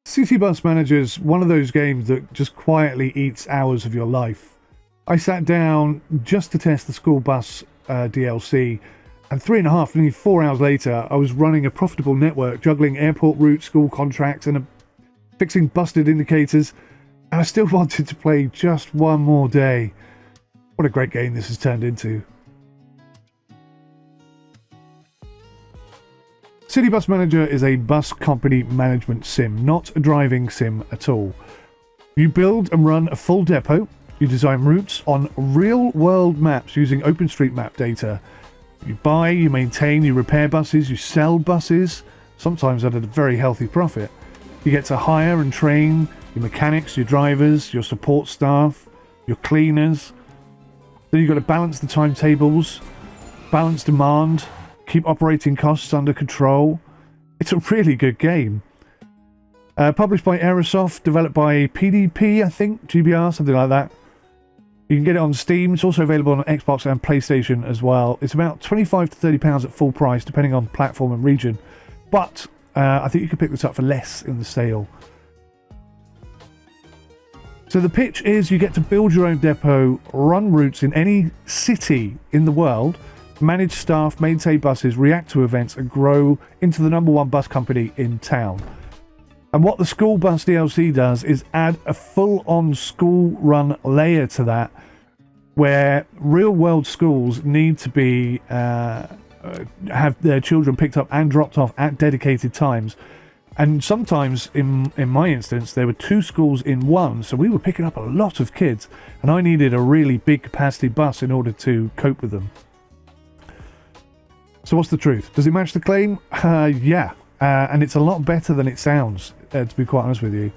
City Bus Manager's one of those games that just quietly eats hours of your life. I sat down just to test the school bus DLC, and 3.5, nearly 4 hours later, I was running a profitable network, juggling airport routes, school contracts, and fixing busted indicators, and I still wanted to play just one more day. What a great game this has turned into. City Bus Manager is a bus company management sim, not a driving sim at all. You build and run a full depot, you design routes on real-world maps using OpenStreetMap data. You buy, you maintain, you repair buses, you sell buses, sometimes at a very healthy profit. You get to hire and train your mechanics, your drivers, your support staff, your cleaners. Then you've got to balance the timetables, balance demand, keep operating costs under control. It's a really good game. Published by Aerosoft, developed by PDP, I think, GBR, something like that. You can get it on Steam. It's also available on Xbox and PlayStation as well. It's about £25 to £30 at full price, depending on platform and region. But I think you can pick this up for less in the sale. So the pitch is you get to build your own depot, run routes in any city in the world, manage staff, maintain buses, react to events, and grow into the #1 bus company in town. And what the school bus DLC does is add a full-on school run layer to that, where real-world schools need to be have their children picked up and dropped off at dedicated times. And sometimes, in my instance, there were 2 schools in one, so we were picking up a lot of kids, and I needed a really big capacity bus in order to cope with them. So what's the truth? Does it match the claim? Yeah. And it's a lot better than it sounds, to be quite honest with you.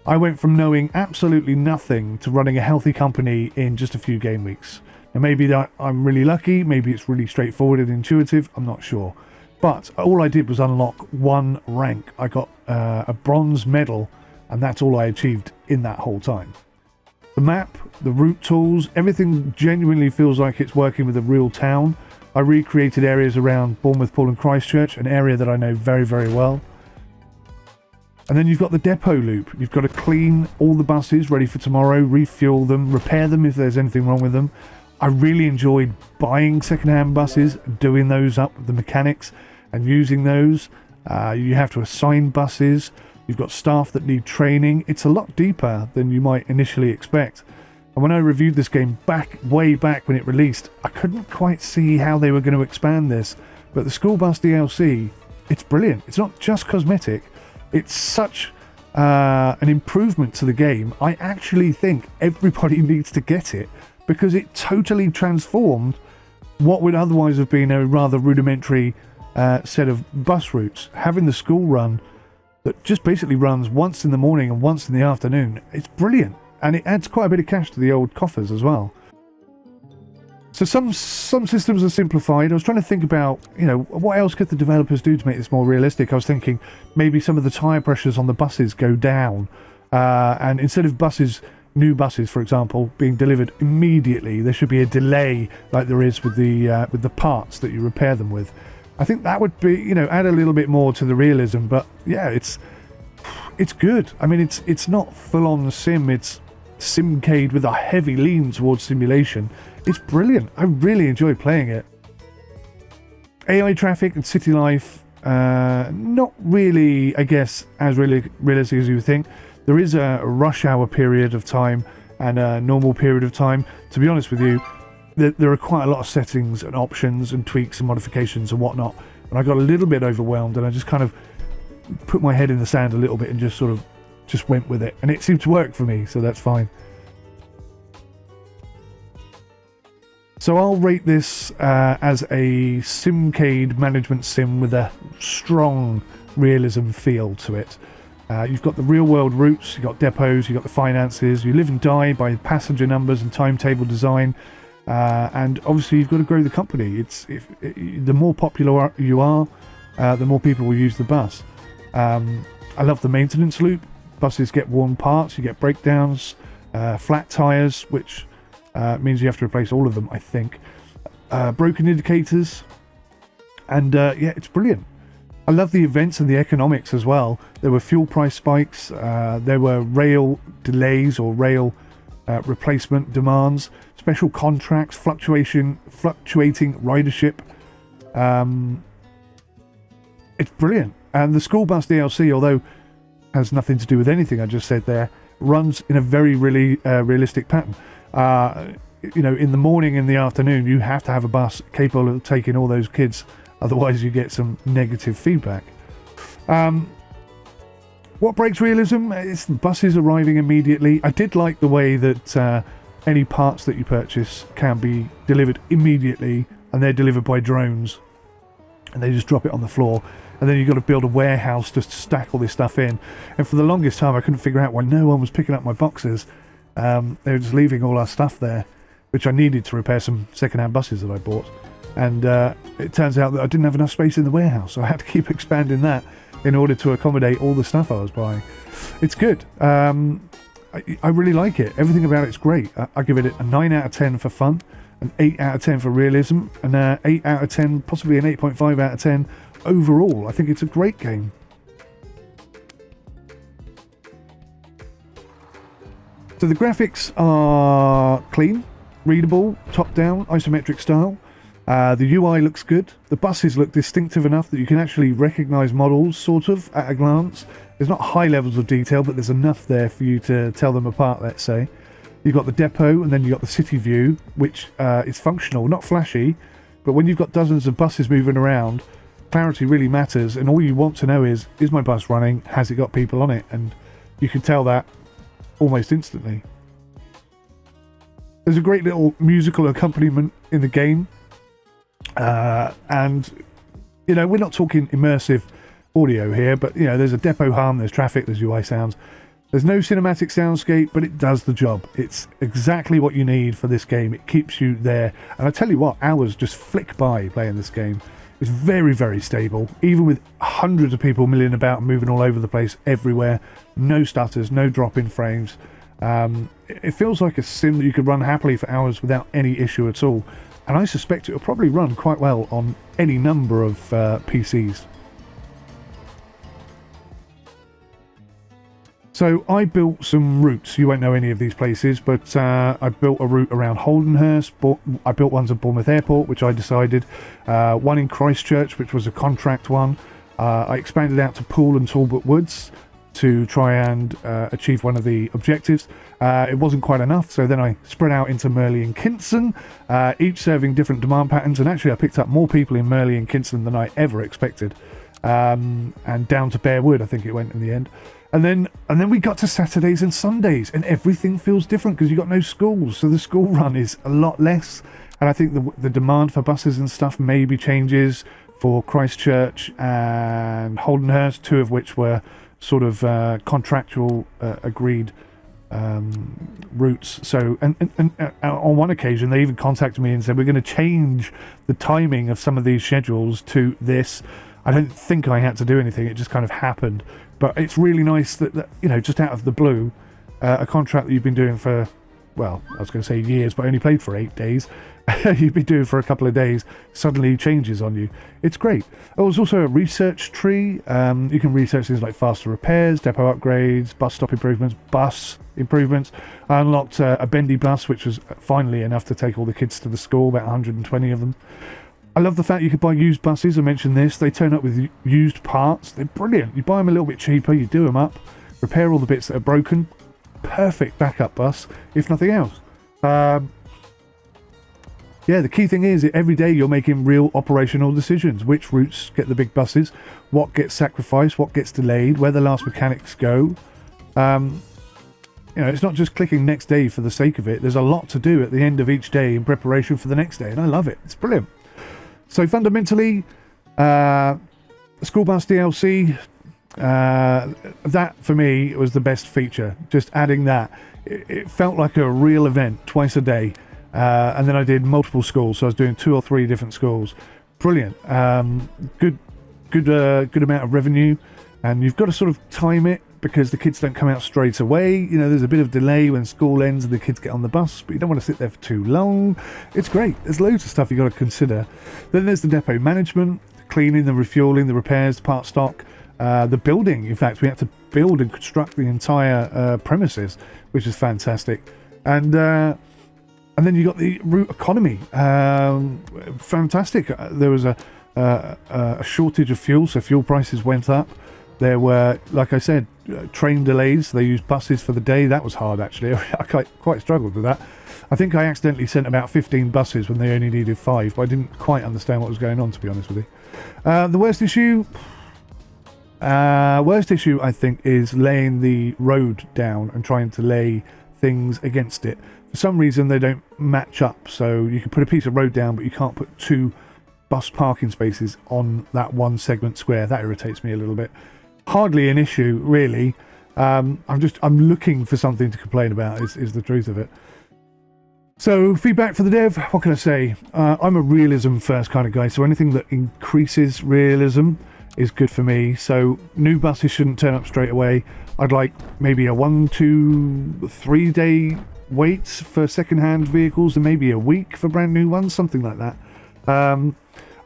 I went from knowing absolutely nothing to running a healthy company in just a few game weeks. And maybe that I'm really lucky, maybe it's really straightforward and intuitive, I'm not sure. But all I did was unlock 1 rank. I got a bronze medal, and that's all I achieved in that whole time. The map, the route tools, everything genuinely feels like it's working with a real town. I recreated areas around 𝗦𝘂𝗯𝘀 Christchurch, an area that I know very, very well. And then you've got the depot loop. You've got to clean all the buses ready for tomorrow, refuel them, repair them if there's anything wrong with them. I really enjoyed buying second-hand buses, doing those up with the mechanics and using those. You have to assign buses. You've got staff that need training. It's a lot deeper than you might initially expect. And when I reviewed this game way back when it released, I couldn't quite see how they were going to expand this. But the school bus DLC, it's brilliant. It's not just cosmetic. It's such an improvement to the game. I actually think everybody needs to get it, because it totally transformed what would otherwise have been a rather rudimentary set of bus routes. Having the school run that just basically runs once in the morning and once in the afternoon, it's brilliant. And it adds quite a bit of cash to the old coffers as well. So some systems are simplified. I was trying to think about, what else could the developers do to make this more realistic? I was thinking maybe some of the tyre pressures on the buses go down. And instead of new buses, for example, being delivered immediately, there should be a delay like there is with the parts that you repair them with. I think that would be, add a little bit more to the realism. But yeah, it's good. I mean, it's not full-on sim. It's simcade with a heavy lean towards simulation. It's brilliant. I really enjoy playing it. AI traffic and city life, not really, I guess, as realistic as you would think. There is a rush hour period of time and a normal period of time. To be honest with you, there are quite a lot of settings and options and tweaks and modifications and whatnot. And I got a little bit overwhelmed, and I just kind of put my head in the sand a little bit and just went with it, and it seemed to work for me, so that's fine. So I'll rate this as a simcade management sim with a strong realism feel to it. You've got the real world routes, you've got depots, you've got the finances, you live and die by passenger numbers and timetable design, and obviously you've got to grow the company. The more popular you are, the more people will use the bus. I love the maintenance loop. Buses get worn parts, you get breakdowns, flat tyres, which means you have to replace all of them, I think. Broken indicators, and yeah, it's brilliant. I love the events and the economics as well. There were fuel price spikes, there were rail delays or rail replacement demands, special contracts, fluctuating ridership. It's brilliant. And the school bus DLC, although has nothing to do with anything I just said there, runs in a very really realistic pattern. You know, in the morning and the afternoon, you have to have a bus capable of taking all those kids. Otherwise, you get some negative feedback. What breaks realism? It's the buses arriving immediately. I did like the way that any parts that you purchase can be delivered immediately, and they're delivered by drones, and they just drop it on the floor. And then you've got to build a warehouse just to stack all this stuff in. And for the longest time, I couldn't figure out why no one was picking up my boxes. They were just leaving all our stuff there, which I needed to repair some second-hand buses that I bought. And it turns out that I didn't have enough space in the warehouse, so I had to keep expanding that in order to accommodate all the stuff I was buying. It's good. I really like it. Everything about it's great. I give it a 9 out of 10 for fun, an 8 out of 10 for realism, and an 8 out of 10, possibly an 8.5 out of 10 overall. I think it's a great game. So the graphics are clean, readable, top-down, isometric style. The UI looks good. The buses look distinctive enough that you can actually recognise models, sort of, at a glance. There's not high levels of detail, but there's enough there for you to tell them apart, let's say. You've got the depot, and then you've got the city view, which is functional, not flashy, but when you've got dozens of buses moving around, clarity really matters, and all you want to know is my bus running? Has it got people on it? And you can tell that almost instantly. There's a great little musical accompaniment in the game. And, you know, we're not talking immersive audio here, but, you know, there's a depot hum, there's traffic, there's UI sounds. There's no cinematic soundscape, but it does the job. It's exactly what you need for this game. It keeps you there. And I tell you what, hours just flick by playing this game. It's very, very stable, even with hundreds of people milling about and moving all over the place everywhere. No stutters, no drop in frames. It feels like a sim that you could run happily for hours without any issue at all. And I suspect it will probably run quite well on any number of PCs. So I built some routes. You won't know any of these places, but I built a route around Holdenhurst. I built ones at Bournemouth Airport, which I decided. One in Christchurch, which was a contract one. I expanded out to Poole and Talbot Woods to try and achieve one of the objectives. It wasn't quite enough, so then I spread out into 𝗬𝗠 and 𝐾𝐸𝑔𝐷𝑠𝑚, each serving different demand patterns, and actually I picked up more people in 𝗬𝗠 and 𝐾𝐸𝑔𝐷𝑠𝑚 than I ever expected. And down to Bearwood, I think it went in the end. And then we got to Saturdays and Sundays, and everything feels different because you've got no schools, so the school run is a lot less. And I think the demand for buses and stuff maybe changes for Christchurch and Holdenhurst, two of which were sort of contractual agreed routes. So and on one occasion they even contacted me and said, we're going to change the timing of some of these schedules to this. I don't think I had to do anything, it just kind of happened. But it's really nice that you know, just out of the blue, a contract that you've been doing for, well, I was going to say years, but I only played for 8 days. You've been doing for a couple of days, suddenly changes on you. It's great. Oh, there's also a research tree. You can research things like faster repairs, depot upgrades, bus stop improvements, bus improvements. I unlocked a bendy bus, which was finally enough to take all the kids to the school, about 120 of them. I love the fact you could buy used buses. I mentioned this. They turn up with used parts. They're brilliant. You buy them a little bit cheaper, you do them up, repair all the bits that are broken. Perfect backup bus, if nothing else. Yeah, the key thing is that every day you're making real operational decisions. Which routes get the big buses, what gets sacrificed, what gets delayed, where the last mechanics go. You know, it's not just clicking next day for the sake of it. There's a lot to do at the end of each day in preparation for the next day, and I love it. It's brilliant. So fundamentally, School Bus DLC, that for me was the best feature. Just adding that, it felt like a real event twice a day. And then I did multiple schools, so I was doing 2 or 3 different schools. Brilliant. Good amount of revenue, and you've got to sort of time it because the kids don't come out straight away. You know, there's a bit of delay when school ends and the kids get on the bus, but you don't want to sit there for too long. It's great. There's loads of stuff you've got to consider. Then there's the depot management. cleaning, the refueling, the repairs, the part stock, the building. In fact, we had to build and construct the entire premises, which is fantastic. And then you got the route economy. Fantastic. There was a shortage of fuel, so fuel prices went up. There were, like I said, train delays. They used buses for the day. That was hard, actually. I quite struggled with that. I think I accidentally sent about 15 buses when they only needed 5, but I didn't quite understand what was going on, to be honest with you. The worst issue, I think, is laying the road down and trying to lay things against it. For some reason, they don't match up. So you can put a piece of road down, but you can't put 2 bus parking spaces on that one segment square. That irritates me a little bit. Hardly an issue, really. I'm looking for something to complain about, is the truth of it. So, feedback for the dev, what can I say? I'm a realism first kind of guy, so anything that increases realism is good for me. So, new buses shouldn't turn up straight away. I'd like maybe a 1, 2, 3 day wait for second-hand vehicles and maybe a week for brand new ones, something like that.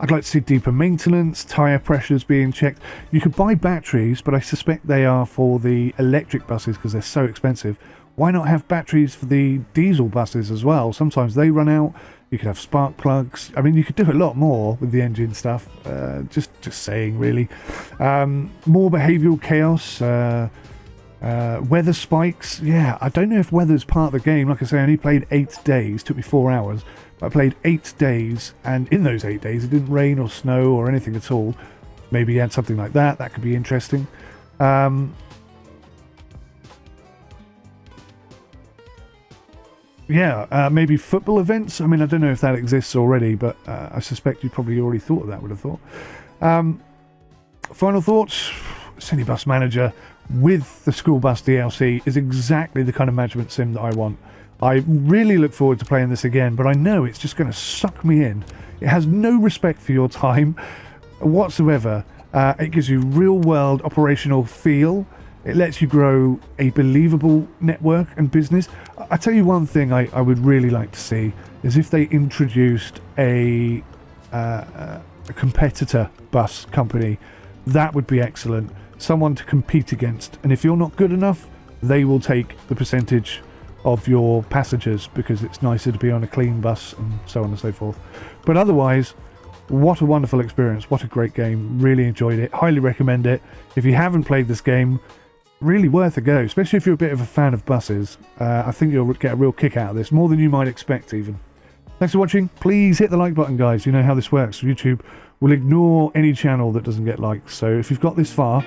I'd like to see deeper maintenance, tyre pressures being checked. You could buy batteries, but I suspect they are for the electric buses because they're so expensive. Why not have batteries for the diesel buses as well? Sometimes they run out. You could have spark plugs. I mean, you could do a lot more with the engine stuff. Just saying, really. More behavioural chaos. Weather spikes. Yeah, I don't know if weather's part of the game. Like I say, I only played 8 days. Took me 4 hours. I played 8 days, and in those 8 days it didn't rain or snow or anything at all. Maybe you had something like that. That could be interesting. Maybe football events. I mean, I don't know if that exists already, but I suspect you probably already thought of that, would have thought. Final thoughts. City Bus Manager with the school bus DLC is exactly the kind of management sim that I want. I really look forward to playing this again, but I know it's just going to suck me in. It has no respect for your time whatsoever. It gives you real-world operational feel. It lets you grow a believable network and business. I tell you one thing I would really like to see is if they introduced a competitor bus company. That would be excellent. Someone to compete against. And if you're not good enough, they will take the percentage of your passengers because it's nicer to be on a clean bus and so on and so forth. But otherwise, what a wonderful experience. What a great game. Really enjoyed it. Highly recommend it. If you haven't played this game, really worth a go, especially if you're a bit of a fan of buses. I think you'll get a real kick out of this, more than you might expect even. Thanks for watching. Please hit the like button, guys. You know how this works. YouTube will ignore any channel that doesn't get likes. So if you've got this far,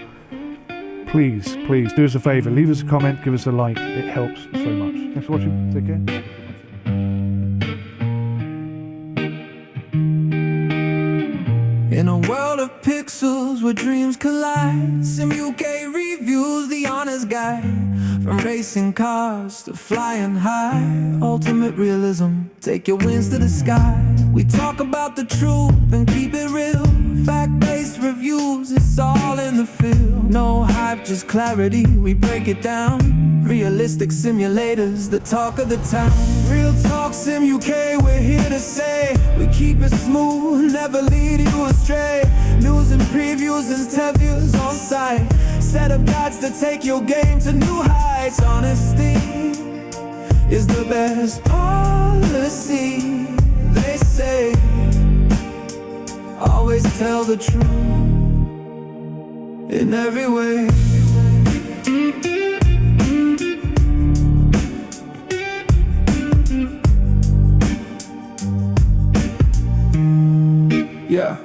please do us a favour. Leave us a comment, give us a like. It helps so much. Thanks for watching. Take care. In a world of pixels where dreams collide, 𝗬𝘂𝐴 reviews the honest guide. From racing cars to flying high, ultimate realism, take your wings to the sky. We talk about the truth and keep it real. Fact-based reviews, it's all in the field. No hype, just clarity, we break it down. Realistic simulators, the talk of the town. Real talk 𝗬𝘂𝐴, we're here to say we keep it smooth, never lead you astray. News and previews and interviews on site. Set up guides to take your game to new heights. Honesty is the best policy, they say. Always tell the truth in every way. Yeah.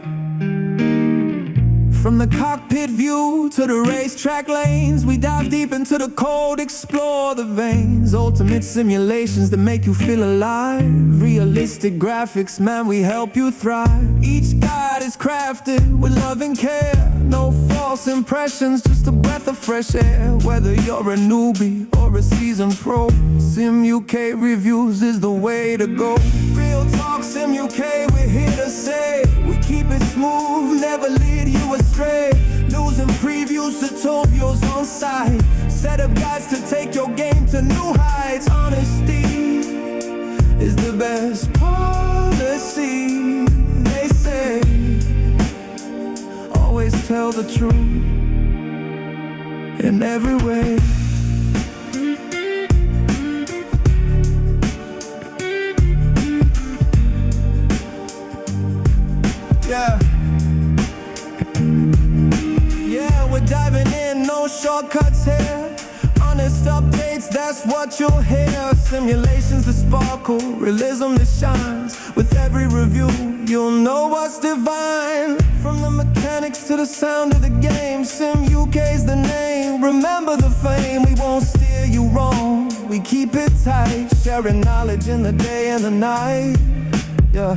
From the cockpit view to the racetrack lanes, we dive deep into the code, explore the veins. Ultimate simulations that make you feel alive. Realistic graphics, man, we help you thrive. Each guide is crafted with love and care. No false impressions, just a breath of fresh air. Whether you're a newbie or a seasoned pro, 𝗬𝘂𝐴 reviews is the way to go. Real talk 𝗬𝘂𝐴, we're here to say we keep it smooth, never lead you astray. News and previews, tutorials on site. Set up guides to take your game to new heights. Honesty is the best policy, they say. tell the truth in every way. Yeah, we're diving in, no shortcuts here. Honest updates, that's what you'll hear. Simulations that sparkle, realism that shines. With every review, you'll know what's divine. From the mechanics to the sound of the game, 𝗦𝘂𝗂𝗧 the name. Remember the fame, we won't steer you wrong. We keep it tight, sharing knowledge in the day and the night. Yeah,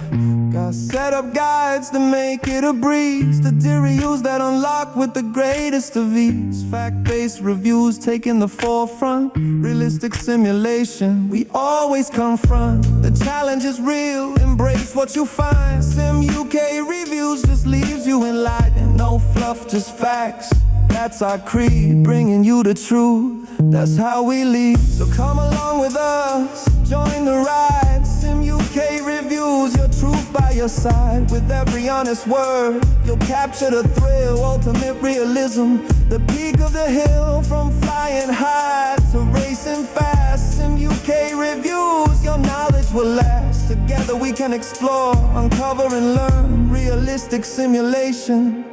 got set up guides to make it a breeze. The 𝗬𝗎𝑢s that unlock with the greatest of ease. Fact-based reviews taking the forefront. Realistic simulation, we always confront. The challenge is real, embrace what you find. 𝗦𝘂𝗂𝗧 reviews just leaves you enlightened. No fluff, just facts. That's our creed, bringing you the truth. That's how we lead. So come along with us, join the ride. 𝗦𝘂𝗂𝗧 reviews, your truth by your side. With every honest word, you'll capture the thrill. Ultimate realism, the peak of the hill. From flying high to racing fast. 𝗦𝘂𝗂𝗧 reviews, your knowledge will last. Together we can explore, uncover and learn. Realistic simulation,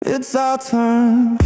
it's our turn.